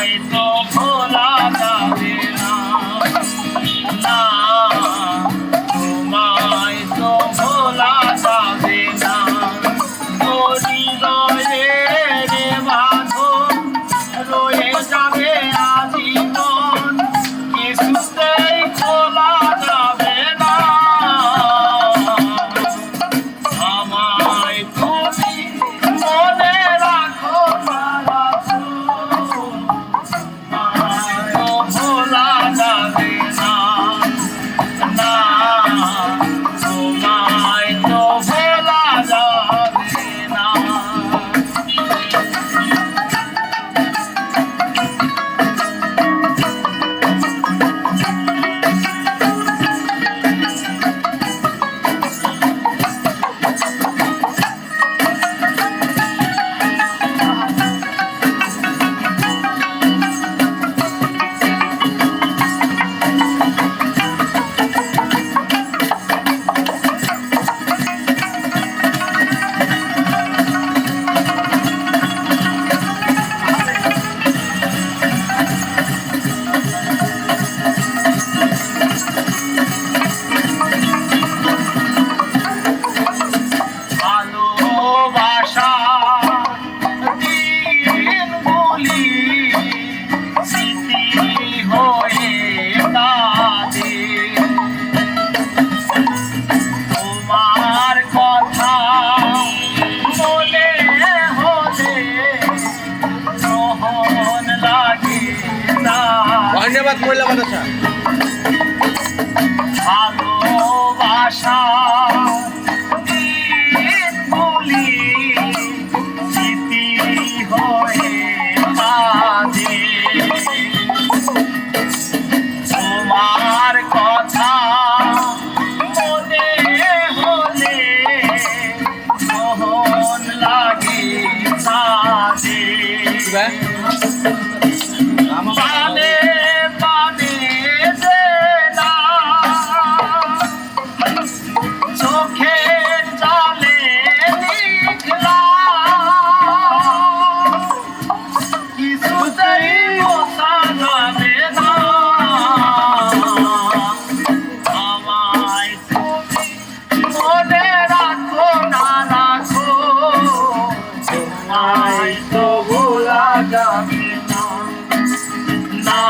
আমায় তো ভোলা যাবে না, না তোমায় তো ভোলা যাবে না। হৃদয়ের বাঁধন রয়ে যাবে আজীবন, কিছুতেই খোলা যাবে না। আমায় তুমি মনে রাখো না রাখো, আমায় তো ভোলা যাবে না, না তোমায় তো ভোলা যাবে না। ধন্যবাদ মহিলা মাদ্রাসা। ভালোবাসা বলি স্মৃতি হয়ে কাঁদে, তোমার কথা মনে হলে মোহন লাগে কাঁদে। পানে পানে দেনা চোখের জলে লিখলাম, কিছুতেই বসা যাবে না। আমায় তুমি মনে রাখো না রাখো, তোমায় তো ভোলা যাবে না, না